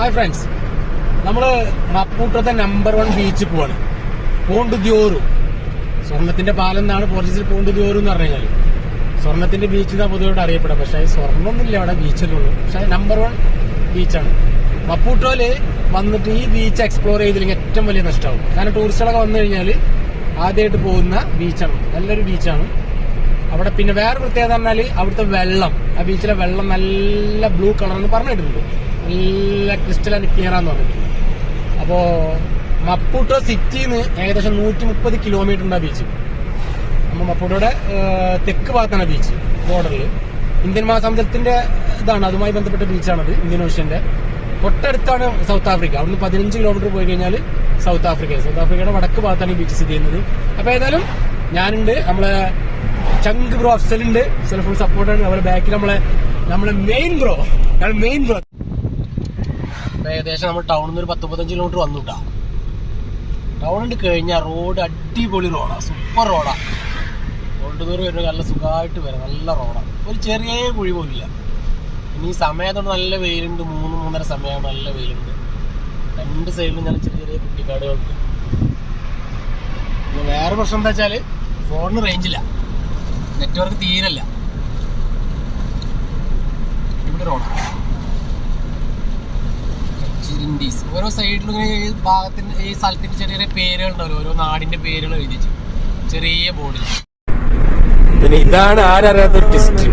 Hi friends, നമ്മള് മപ്പൂട്ടത്തെ number 1 ബീച്ചിൽ പോവാണ്. പോണ്ട് ദ്യോറു, സ്വർണത്തിന്റെ പാലം എന്നാണ് പോർച്ചുഗീസിൽ പോണ്ട് ദ്യോറു എന്ന് പറഞ്ഞു കഴിഞ്ഞാൽ. സ്വർണത്തിന്റെ ബീച്ച് എന്നാ പൊതുവെ അറിയപ്പെടുക. പക്ഷെ സ്വർണ്ണമൊന്നുമില്ല അവിടെ ബീച്ചിലുള്ളൂ. പക്ഷെ നമ്പർ 1 ബീച്ചാണ്. മപ്പൂട്ടോയില് വന്നിട്ട് ഈ ബീച്ച് എക്സ്പ്ലോർ ചെയ്തില്ലെങ്കിൽ ഏറ്റവും വലിയ നഷ്ടമാവും. കാരണം ടൂറിസ്റ്റുകളൊക്കെ വന്നു കഴിഞ്ഞാൽ ആദ്യമായിട്ട് പോകുന്ന ബീച്ചാണ്. നല്ലൊരു ബീച്ചാണ്. അവിടെ പിന്നെ വേറെ പ്രത്യേകത പറഞ്ഞാൽ അവിടുത്തെ വെള്ളം, ആ ബീച്ചിലെ വെള്ളം നല്ല ബ്ലൂ കളർന്ന് പറഞ്ഞിട്ടുണ്ട്. നല്ല ക്രിസ്റ്റൽ ആൻഡ് ക്ലിയർ ആന്ന് പറഞ്ഞിട്ടുണ്ട്. അപ്പോ മപ്പൂട്ടോ സിറ്റിന്ന് ഏകദേശം 130 കിലോമീറ്റർ ഉണ്ട് ആ ബീച്ച്. നമ്മൾ മപ്പൂട്ടോയുടെ തെക്ക് ഭാഗത്താണ് ബീച്ച്, ബോർഡറിൽ. ഇന്ത്യൻ മഹാസമുദ്രത്തിന്റെ ഇതാണ്, അതുമായി ബന്ധപ്പെട്ട ബീച്ചാണത്, ഇന്ത്യൻ ഓഷ്യന്റെ. തൊട്ടടുത്താണ് സൗത്ത് ആഫ്രിക്ക. അവിടുന്ന് 15 കിലോമീറ്റർ പോയി കഴിഞ്ഞാൽ സൗത്ത് ആഫ്രിക്കയുടെ വടക്ക് ഭാഗത്താണ് ഈ ബീച്ച് സ്ഥിതി ചെയ്യുന്നത്. അപ്പൊ ഏതായാലും ഞാനുണ്ട്, നമ്മളെ ചങ്ക് ബ്രോ അഫ്സലുണ്ട്, ഫുൾ സപ്പോർട്ടാണ്. അതുപോലെ ബാക്കിൽ നമ്മളെ മെയിൻ ബ്രോ. ഏകദേശം നമ്മൾ ടൗണിൽ നിന്ന് ഒരു 10-15 കിലോമീറ്റർ വന്നുട്ടാ. ടൗണിൽ കഴിഞ്ഞാൽ റോഡ് അടിപൊളി റോഡാണ്, സൂപ്പർ റോഡാണ്. റോഡ് ദൂരം വരുന്നത് നല്ല സുഖമായിട്ട് വരാം, നല്ല റോഡാണ്. ഒരു ചെറിയ കുഴി പോലില്ല. ഇനി ഈ സമയത്തോട് നല്ല വെയിലുണ്ട്, 3-3:30 സമയമാണ്, നല്ല വെയിലുണ്ട്. രണ്ട് സൈഡിലും നല്ല ചെറിയ കുട്ടിക്കാടുകളുണ്ട്. പിന്നെ വേറെ പ്രശ്നം എന്താ വെച്ചാൽ ഫോണിന് റേഞ്ചില്ല, നെറ്റ്വർക്ക് തീരല്ല. ഇവിടെ റോഡാണ്. ഓരോ സൈഡിലും ഇങ്ങനെ ഈ ഭാഗത്തിന്, ഈ സ്ഥലത്തിന് ചെറിയ ചെറിയ പേരുകൾ ഉണ്ടാവില്ല, ഓരോ നാടിന്റെ പേരുകൾ എഴുതി വെച്ചു ചെറിയ ബോർഡിൽ. പിന്നെ ഇതാണ് ആരറിയാത്ത ട്വിസ്റ്റ്.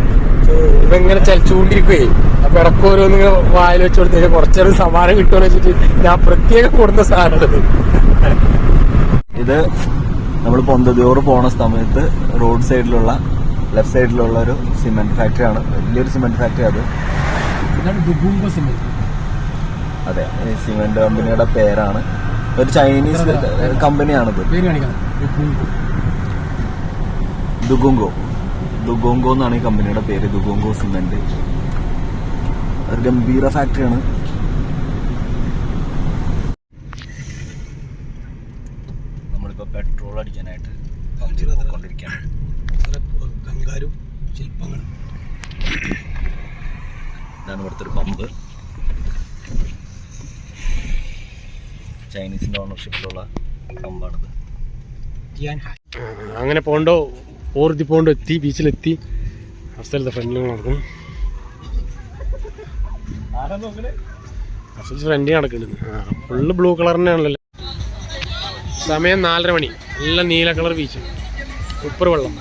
ഇതെങ്ങനെ ചലിച്ചുകൊണ്ടിരിക്കുകയെ. അപ്പൊ ഇടക്ക് ഓരോന്നിങ്ങനെ വായിൽ വെച്ച് കൊടുത്തേക്ക് കുറച്ചൊരു സമാനം കിട്ടുമെന്ന് വെച്ചിട്ട് ഞാൻ പ്രത്യേകം കൊടുത്ത സാധനം ഇത്. നമ്മൾ പൊന്തദ്യോറ് പോണ സമയത്ത് റോഡ് സൈഡിലുള്ള ലെഫ്റ്റ് സൈഡിലുള്ള ഒരു സിമെന്റ് ഫാക്ടറിയാണ്, വലിയൊരു സിമെന്റ് ഫാക്ടറി. അത് ഇതാണ് ദുബുംഗോ സിമെന്റ്. അതെ, ഈ സിമെന്റ് കമ്പനിയുടെ പേരാണ്. ഒരു ചൈനീസ് കമ്പനിയാണിത്. ദുഗോങ്കോ എന്നാണ് ഈ കമ്പനിയുടെ പേര്, ദുഗോങ്കോ സിമെന്റ്. ഒരു ഗംഭീര ഫാക്ടറിയാണ്. നമ്മളിപ്പോ പെട്രോൾ അടിക്കാനായിട്ട് കൊണ്ടിരിക്കുകയാണ്. ഇതാണ് ഇവിടുത്തെ ഒരു പമ്പ്. ചൈനീസിന്റെ ഓണർഷിപ്പിലുള്ള പമ്പാണിത്. അങ്ങനെ പോണ്ടോ എത്തി, ബീച്ചിലെത്തി. അഫ്സലത്തെ ഫ്രണ്ടിൽ നടക്കും, അഫ്സൽ ഫ്രണ്ടിൽ നടക്കുന്നുണ്ട്. ഫുള്ള് ബ്ലൂ കളർ തന്നെയാണല്ലോ. സമയം 4:30 മണി. നല്ല നീല കളർ ബീച്ച്, സൂപ്പർ വെള്ളം,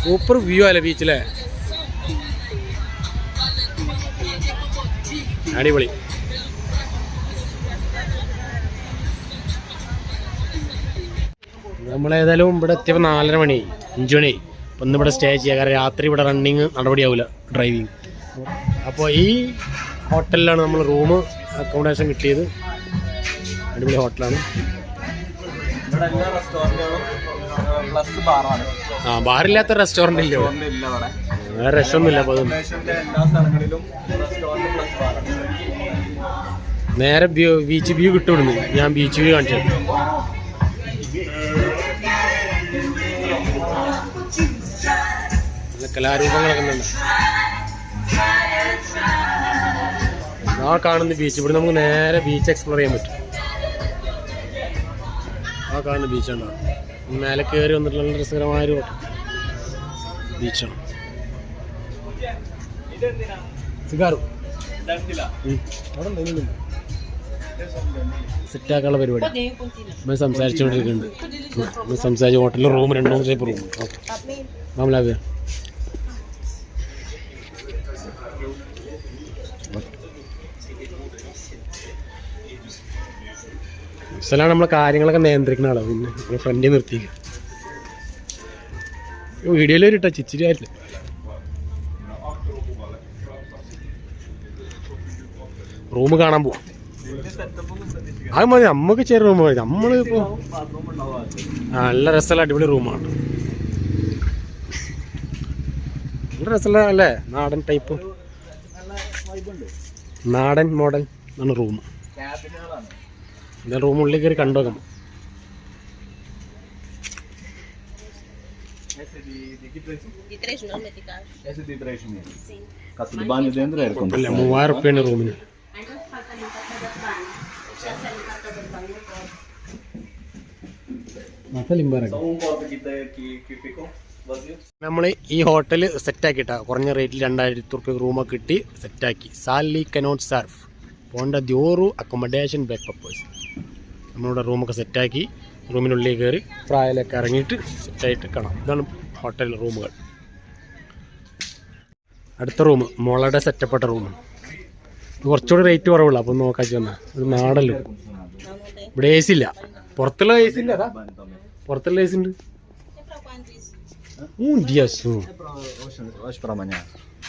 സൂപ്പർ വ്യൂ അല്ലേ ബീച്ചിലെ, അടിപൊളി. നമ്മളേതായാലും ഇവിടെ എത്തിയപ്പോൾ 4:30 മണി, 5 മണി. അപ്പം ഇന്ന് ഇവിടെ സ്റ്റേ ചെയ്യുക, കാരണം രാത്രി ഇവിടെ റണ്ണിങ് നടപടിയാവില്ല, ഡ്രൈവിങ്. അപ്പോൾ ഈ ഹോട്ടലിലാണ് നമ്മൾ റൂം അക്കോമഡേഷൻ കിട്ടിയത്. അടിപൊളി ഹോട്ടലാണ്. ബാറില്ലാത്ത റെസ്റ്റോറൻ്റ് ഇല്ല, വേറെ രക്ഷമൊന്നുമില്ല. അപ്പോൾ നേരെ ബീച്ച് വ്യൂ കിട്ടുമെന്ന് ഞാൻ ബീച്ച് വ്യൂ കാണിച്ചത്. കലാരൂപങ്ങളൊക്കെ ഉണ്ട്. ആ കാണുന്ന ബീച്ച്, ഇവിടെ നമുക്ക് നേരെ ബീച്ച് എക്സ്പ്ലോർ ചെയ്യാൻ പറ്റും. ആ കാണുന്ന ബീച്ചാണ്, മേലെ കയറി വന്നിട്ടുള്ള നല്ല രസകരമായൊരു ബീച്ചാണ്. സിഗാറു അവിടെ സെറ്റാക്കാനുള്ള പരിപാടി നമ്മൾ സംസാരിച്ചുകൊണ്ടിരിക്കുന്നുണ്ട്. നമ്മൾ സംസാരിച്ച് ഹോട്ടലിൽ റൂം 2-3 ടൈപ്പ് റൂം. ഓക്കെ മാമലാവ്യ അഫ്സലാണ് നമ്മളെ കാര്യങ്ങളൊക്കെ നിയന്ത്രിക്കുന്ന ആളാണ്. പിന്നെ ഫ്രണ്ടിൽ നിർത്തി വീഡിയോയിൽ വരിട്ടാ, ചിച്ചിരി ആയിട്ടില്ല. റൂം കാണാൻ പോവാം. അത് മതി, നമുക്ക് ചെറിയ റൂം മതി. നമ്മളിപ്പോൾ നല്ല രസമുള്ള അടിപൊളി റൂമാണ്, നല്ല രസമുള്ള അല്ലേ, നാടൻ ടൈപ്പ്, നാടൻ മോഡൽ ആണ് റൂം. എന്താ റൂമുള്ളിൽ കയറി കണ്ടോക്കാം. Di 3 non metti cash? Esse di 3 mesi. Cazzo di bagno dentro era complicato. 3000 റൂമിന്. നമ്മൾ ഈ ഹോട്ടൽ സെറ്റാക്കിയിട്ടാ കുറഞ്ഞ റേറ്റിൽ 2000 റുപ്യ റൂമൊക്കെ കിട്ടി സെറ്റാക്കി. സാലി കനോട്ട് സർഫ് പോണ്ട ദ്യോറു അക്കോമഡേഷൻ ബാക്ക് പർപ്പസ്. നമ്മളിവിടെ റൂമൊക്കെ സെറ്റാക്കി റൂമിനുള്ളിൽ കയറി പ്രായലൊക്കെ ഇറങ്ങിയിട്ട് സെറ്റായിട്ട് കാണാം. ഇതാണ് ഹോട്ടൽ റൂമുകൾ. അടുത്ത റൂം മോളുടെ സെറ്റപ്പെട്ട റൂം. കുറച്ചുകൂടി റേറ്റ് കുറവുള്ള അപ്പം നോക്കാച്ച് വന്നാൽ ഒരു നാടല്ലോ. ഇവിടെ എ സി ഇല്ല, പുറത്തുള്ള എ സി ഇല്ല. അതാ പുറത്തുള്ള എ സി ഉണ്ട്. Diasu. Hoje para amanhã.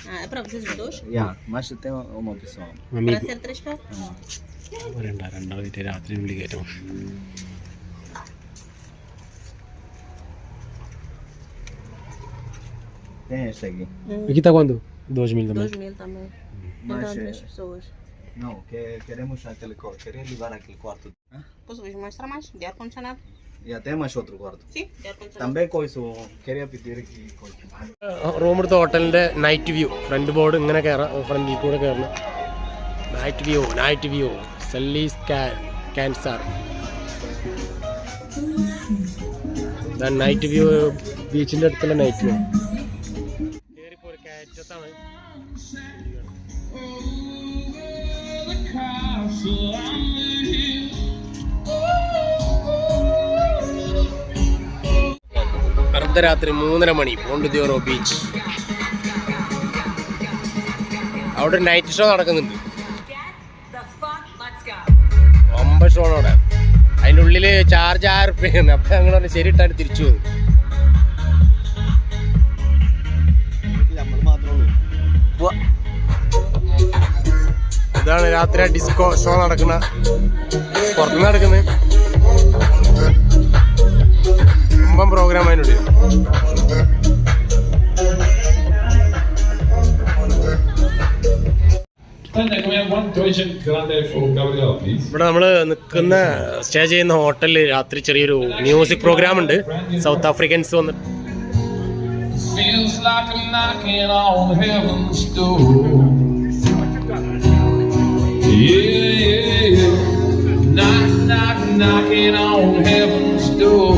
Ah, é para vocês os dois? Yeah, mas tem uma opção. Para ser 3 pessoas? രണ്ടാമത്തെ രാത്രിനുള്ളിൽ കയറ്റം. Tem esse aqui. Aqui tá quanto? 2.000 também. 2.000 também. Então, Mas 3 pessoas. não, queremos aquele quarto. Queria levar aquele quarto. Posso vos mostrar mais? De ar-condicionado? E até mais outro quarto. Sim, de ar-condicionado. Também coisa, queria pedir aqui coisa. Room എടുത്ത ഹോട്ടലിന്റെ night view. Front board ഇങ്ങനെ കയറാം, ഫ്രണ്ടിൽ കൂടെ കയറണം. Night view സല്ലീസ് ക്യാൻസർ. Night view ബീച്ചിന്റെ അടുത്തുള്ള നൈറ്റ് വ്യൂ. കയറിപ്പോ ഒരു കയറ്റത്താണ്. അർദ്ധരാത്രി 3:30 മണി പോണ്ട് ദ്യോറോ ബീച്ച്. അവിടെ നൈറ്റ് ഷോ നടക്കുന്നുണ്ട്. 9 ഷോ അവിടെ. അതിൻ്റെ ഉള്ളിൽ ചാർജ് 6 റുപ്യാണ്. അപ്പം ഞങ്ങൾ പറഞ്ഞ് ശരി ഇട്ടാൽ തിരിച്ചു പോകും. ഇതാണ് രാത്രി ഡിസ്കോ ഷോ നടക്കുന്ന, പുറത്തുനിന്ന് നടക്കുന്നത്. പ്രോഗ്രാം അതിനുള്ളിൽ. ഇവിടെ നമ്മൾ നിൽക്കുന്ന സ്റ്റേ ചെയ്യുന്ന ഹോട്ടലിൽ രാത്രി ചെറിയൊരു മ്യൂസിക് പ്രോഗ്രാം ഉണ്ട്. സൗത്ത് ആഫ്രിക്കൻസ് വന്നിട്ട് knocking on heaven's door. Yeah, knocking on heaven's door.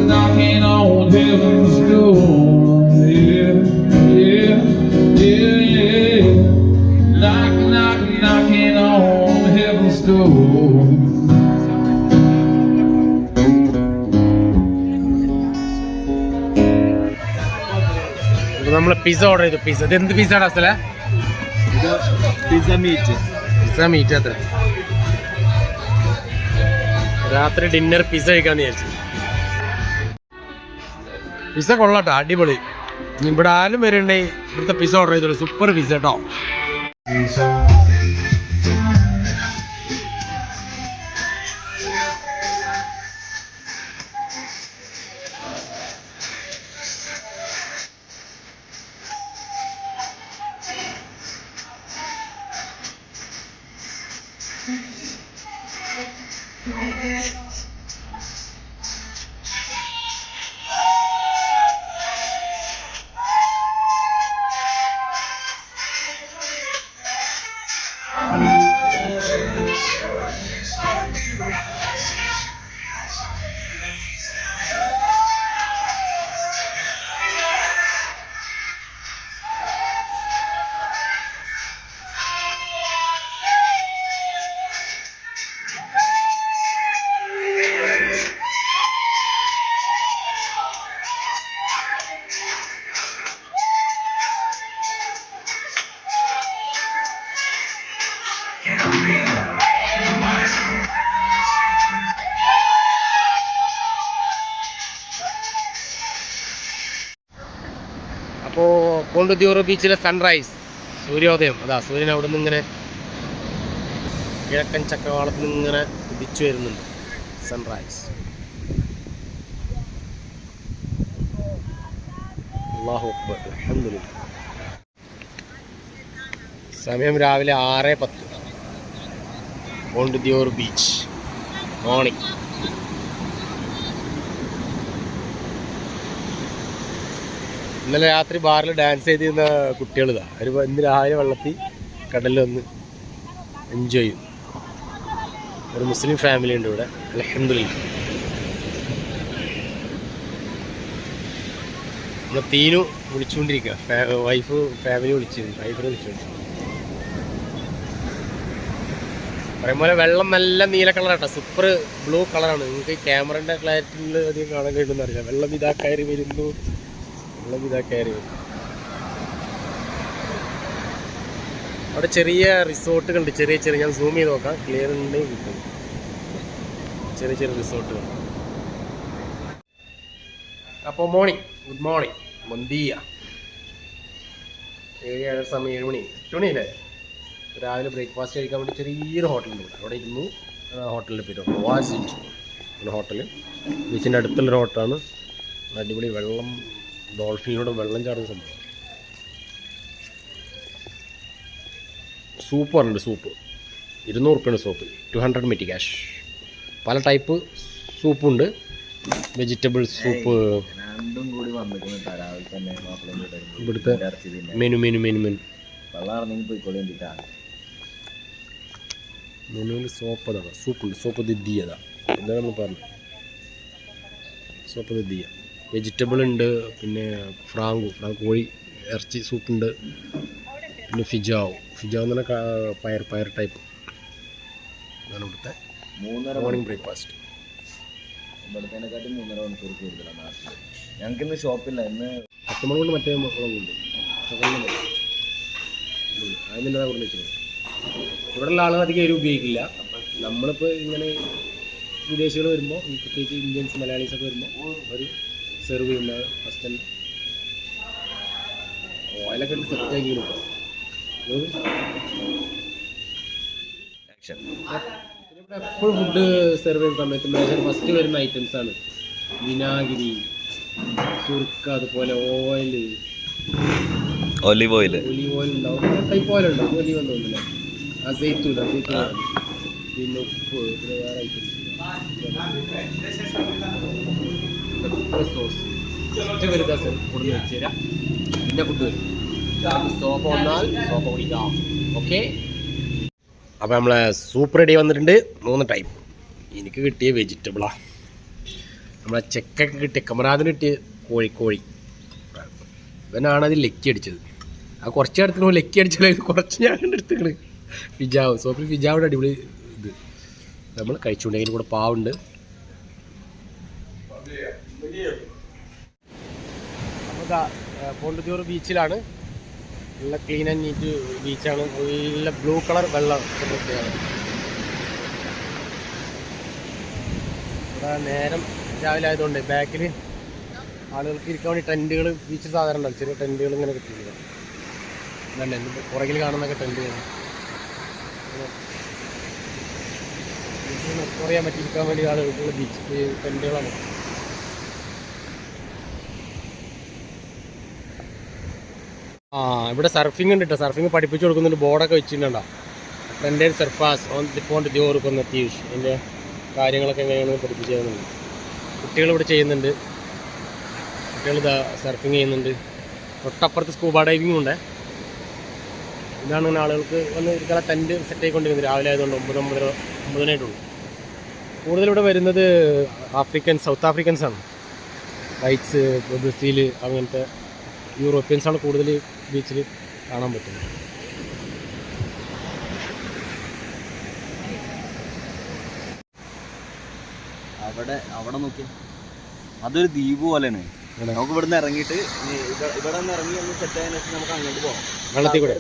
Knocking on heaven's door. Yeah. Knocking on heaven's door. നമ്മള് പിസ്സ ഓർഡർ ചെയ്തു. പിസ്സ ഇത് എന്ത് പിസ്സ ആണ്? Pizza meat. അത്ര രാത്രി ഡിന്നർ പിസ്സ കഴിക്കാന്ന് വിചാരിച്ചു. പിസ്സ കൊള്ളാട്ടോ, അടിപൊളി. ഇവിടെ ആരും വരുന്നുണ്ടെങ്കിൽ ഇവിടുത്തെ പിസ്സ ഓർഡർ ചെയ്തോളൂ. സൂപ്പർ പിസ്സ കേട്ടോ. അപ്പോൾ പോണ്ട് ദ്യോറോ ബീച്ചിലെ സൺറൈസ്, സൂര്യോദയം. അതാ സൂര്യൻ അവിടെ നിന്ന് ഇങ്ങനെ കിഴക്കൻ ചക്രവാളത്തിൽ നിന്ന് ഇങ്ങനെ ഉദിച്ചു വരുന്നുണ്ട്. സൺറൈസ്. അല്ലാഹു അക്ബർ, അൽഹംദുലില്ലാഹ്. സമയം രാവിലെ 6:10. Ponta do Ouro beach morning. ഇന്നലെ രാത്രി ബാറിൽ ഡാൻസ് ചെയ്തിരുന്ന കുട്ടികളിതാ ഒരു ഇന്ന് രാവിലെ വെള്ളത്തിൽ കടലിൽ വന്ന് എൻജോയ് ചെയ്യും. ഒരു മുസ്ലിം ഫാമിലി ഉണ്ട് ഇവിടെ, അൽഹംദുലില്ലാ. ഇവിടെ തീനു വിളിച്ചുകൊണ്ടിരിക്കുക, ഫാമിലി വൈഫിനെ വിളിച്ചുകൊണ്ട് പറയുമ്പോൾ വെള്ളം നല്ല നീല കളറാട്ടോ, സൂപ്പർ ബ്ലൂ കളറാണ്. നിങ്ങൾക്ക് ഈ ക്യാമറയുടെ ക്ലാരിറ്റിയിൽ അധികം കാണാൻ കഴിയുമെന്ന് അറിയാം. വെള്ളം ഇതാ കയറി വരുന്നു. അവിടെ ചെറിയ റിസോർട്ടുകളുണ്ട്, ചെറിയ ഞാൻ സൂം ചെയ്ത് നോക്കാം, ക്ലിയർ ഉണ്ടെങ്കിൽ കിട്ടും. ചെറിയ റിസോർട്ടുകൾ. അപ്പോൾ ഗുഡ് മോർണിംഗ് മന്ദിയ. 7 മണി 8 മണിയല്ലേ. രാവിലെ ബ്രേക്ക്ഫാസ്റ്റ് കഴിക്കാൻ വേണ്ടി ചെറിയൊരു ഹോട്ടലുണ്ട് ഇവിടെ. അവിടെ ഇരുന്നു. ഹോട്ടലിൻ്റെ പേര് വാസിറ്റ് ഒരു ഹോട്ടൽ, ബീച്ചിൻ്റെ അടുത്തുള്ളൊരു ഹോട്ടലാണ്. അടിപൊളി വെള്ളം, ഡോൾഫിനിലൂടെ വെള്ളം ചാടുന്ന സംഭവം. സൂപ്പ് പറഞ്ഞിട്ടുണ്ട്, സൂപ്പ് 200 റുപ്യാണ് സൂപ്പ്, 200 മെറ്റി ക്യാഷ്. പല ടൈപ്പ് സൂപ്പുണ്ട്, വെജിറ്റബിൾ സൂപ്പ്. ഇവിടുത്തെ മെനു മെനുവിൽ സോപ്പ് അതാണ്, സൂപ്പുണ്ട്. സോപ്പ് ദിദ്ദിയ എന്താണ് നമ്മൾ പറഞ്ഞത്, സോപ്പ് ദിദ്ദിയ. വെജിറ്റബിൾ ഉണ്ട്, പിന്നെ ഫ്രാങ്ക് കോഴി ഇറച്ചി സൂപ്പുണ്ട്, പിന്നെ ഫിജാവ് എന്ന് പറഞ്ഞാൽ പയർ ടൈപ്പ്. ഇതാണ് ഇവിടുത്തെ മോർണിംഗ് ബ്രേക്ക്ഫാസ്റ്റ്. ഇവിടത്തേനെക്കാട്ടും 3.5 മണിക്കൂർ കൂടുതലാണ് നാട്ടിൽ. ഞങ്ങൾക്ക് ഇന്ന് ഷോപ്പില്ല, ഇന്ന് 10 മണി കൊണ്ട് മറ്റേ മുളകുണ്ട്. അതിൻ്റെ കൂടെ വെച്ചത് ഇവിടെയുള്ള ആളുകൾ അധികം എരിവ് ഉപയോഗിക്കില്ല. നമ്മളിപ്പോൾ ഇങ്ങനെ വിദേശികൾ വരുമ്പോൾ, പ്രത്യേകിച്ച് ഇന്ത്യൻസ് മലയാളീസൊക്കെ വരുമ്പോൾ അവർ സെർവ് ചെയ്യുന്ന ഫസ്റ്റ് ഓയിലൊക്കെ ഇട്ട് സെറ്റാക്കി കൊടുക്കും. ഇവിടെ എപ്പോഴും ഫുഡ് സെർവ് ചെയ്യുന്ന സമയത്ത് മേജർ ഫസ്റ്റ് വരുന്ന ഐറ്റംസാണ് വിനാഗിരി, സുർക്ക, അതുപോലെ ഒലിവ് ഓയിൽ ഉണ്ടാവും. ടൈപ്പ് ഓയിൽ ഉണ്ടാവും, ഒലിവ് തോന്നില്ല. അസൈത്തൂൻ പിന്നെ ഉപ്പ്, പിന്നെ വേറെ ഐറ്റംസ്. സോസ് വരുന്ന കൊടുന്ന് വെച്ച് തരാം. പിന്നെ ഫുഡ് വരും. സോപ്പ് വന്നാൽ സോപ്പ് കുടിക്കാം. ഓക്കെ, അപ്പോൾ നമ്മളെ സൂപ്പ് റെഡി വന്നിട്ടുണ്ട്. 3 ടൈപ്പ്. എനിക്ക് കിട്ടിയ വെജിറ്റബിളാണ്. നമ്മളെ ചെക്കൊക്കെ കിട്ടിയ കമറാദിന് കിട്ടിയ കോഴി ഇവനാണ് അത് ലക്കി അടിച്ചത്. ആ കുറച്ച് എടുത്തിട്ട് ലക്കി അടിച്ചാൽ കുറച്ച് ഞാൻ എടുത്തിട്ട് ഫിജാവ് സോപ്പിൽ ഫിജാവിടെ അടിപൊളി ഇത് നമ്മൾ കഴിച്ചുകൊണ്ടെങ്കിൽ കൂടെ പാവുണ്ട്. അപ്പോൾ പോണ്ടിദ്യോർ ബീച്ചിലാണ്. നല്ല ക്ലീൻ ആൻഡ് നീറ്റ് ബീച്ചാണ്. നല്ല ബ്ലൂ കളർ വെള്ളം. ഇവിടെ നേരം രാവിലെ ആയതുകൊണ്ട് ബാക്കിൽ ആളുകൾക്ക് ഇരിക്കാൻ വേണ്ടി ടെൻറ്റുകൾ, ബീച്ചിൽ സാധാരണ ഉണ്ടാവും ചെറിയ ടെൻറ്റുകൾ ഇങ്ങനെ കിട്ടിയില്ല. ഇതല്ലേ പുറകിൽ കാണുന്നൊക്കെ ടെൻറ്റുകൾ എക്സ്പ്ലോർ ചെയ്യാൻ പറ്റിയിരിക്കാൻ വേണ്ടി ആളുകൾക്കുള്ള ബീച്ച് ടെൻറ്റുകളാണ്. ഇവിടെ സർഫിംഗ് ഉണ്ട് കേട്ടോ. സർഫിംഗ് പഠിപ്പിച്ചു കൊടുക്കുന്നുണ്ട്, ബോർഡൊക്കെ വെച്ചിട്ടുണ്ടോ. ഫ്രണ്ടേൻ സർഫാസ് ഓൺ ദി പോണ്ടിദ്യോർ കൊന്ന തീഷ്, അതിൻ്റെ കാര്യങ്ങളൊക്കെ എങ്ങനെയാണ് പഠിപ്പിച്ചു തരുന്നുണ്ട്. കുട്ടികളിവിടെ ചെയ്യുന്നുണ്ട്. കുട്ടികൾ സർഫിങ് ചെയ്യുന്നുണ്ട്. തൊട്ടപ്പുറത്ത് സ്കൂബ ഡൈവിങ്ങും ഉണ്ട്. ഇതാണ് ഇങ്ങനെ ആളുകൾക്ക് വന്ന് ഇരിക്കാൻ ടെൻറ്റ് സെറ്റ് ആയിക്കൊണ്ടിരുന്നത്. രാവിലെ ആയതുകൊണ്ട് 9:30 കൂടുതലിവിടെ വരുന്നത് സൗത്ത് ആഫ്രിക്കൻസാണ്. വൈറ്റ്സ്, ബ്രസീൽ, അങ്ങനത്തെ യൂറോപ്യൻസാണ് കൂടുതൽ ബീച്ചിൽ കാണാൻ പറ്റുന്നത്. അവിടെ നോക്കി അതൊരു ദ്വീപ് പോലെയാണ്. നമുക്ക് ഇവിടുന്ന് ഇറങ്ങിയിട്ട് ഇവിടെ നിന്ന് ഇറങ്ങി ഒന്ന് സെറ്റ് ആയതിനു ശേഷം നമുക്ക് അങ്ങോട്ട് പോകാം. വെള്ളത്തിൽ കൂടെ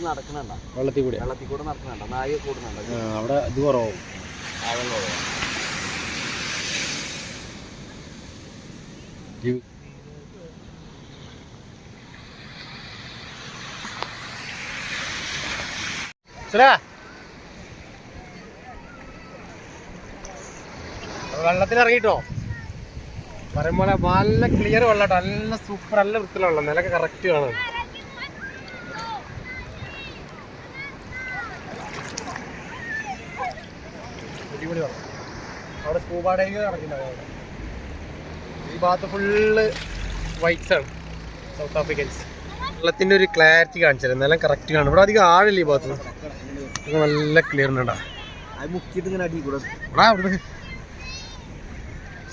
വെള്ളത്തിൽ കൂടെ നടക്കണണ്ട, നായ കൂടുന്നുണ്ട്. അവിടെ ഇത് കുറവാകും. വെള്ളത്തിലിറങ്ങിട്ടോ പറയുമ്പോൾ നല്ല ക്ലിയർ വെള്ളം, നല്ല സൂപ്പർ, നല്ല വൃത്തിയുള്ള വെള്ളം, നിലക്ക് കറക്റ്റ് കാണാൻ. അടിപൊളി വെള്ളം. അവിടെ സ്കൂബ ഡൈവിംഗ് നടക്കുന്നുണ്ടാവും. അവിടെ ഈ ഭാഗത്ത് ഫുള്ള് വൈറ്റ്സ് ആണ്. South Afrikaans. വെള്ളത്തിൻ്റെ ഒരു ക്ലാരിറ്റി കാണിച്ചത് എന്നാലും കറക്റ്റ് കാണും. ഇവിടെ അധികം ആഴില്ല ഈ ഭാഗത്ത്, നല്ല ക്ലിയർ ഉണ്ടാ.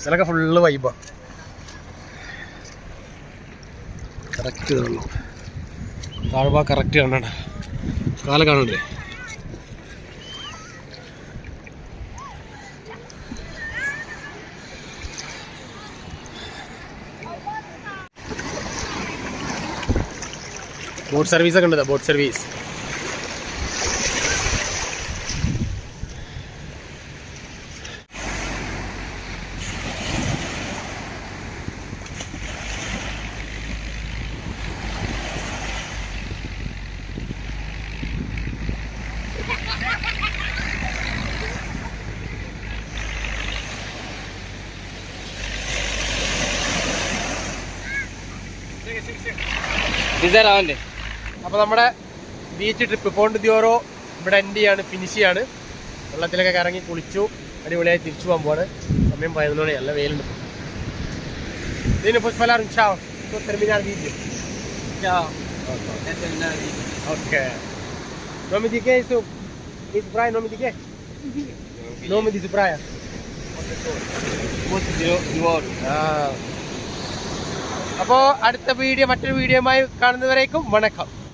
സ്ഥലമൊക്കെ ഫുള്ള് വൈബാ. കറക്റ്റ് വെള്ളം താഴ്ഭാ കറക്റ്റ് കാണണ്ട, കാല കാണണ്ടേ. ബോട്ട് സർവീസ് ഒക്കെ ഉണ്ട്, ബോട്ട് സർവീസ്. അപ്പോൾ നമ്മുടെ ബീച്ച് ട്രിപ്പ് പോണ്ട് ദിയോറോ ഇവിടെ എൻഡ് ചെയ്യാണ്, ഫിനിഷ് ചെയ്യാണ്. വെള്ളത്തിലൊക്കെ കറങ്ങി കുളിച്ചു, അടിപൊളിയായി തിരിച്ചു പോകാൻ പോവാണ്. സമയം 11 മണി, നല്ല വെയിലുണ്ട്. Depois falaram tchau, vou terminar o vídeo. Tchau. Ok. Nome de quem isso? Isso praia, nome de quê? Nome de praia? Ponte de Ouro. അപ്പോൾ അടുത്ത വീഡിയോ മറ്റൊരു വീഡിയോയുമായി കാണുന്നവരേക്കും വണക്കം.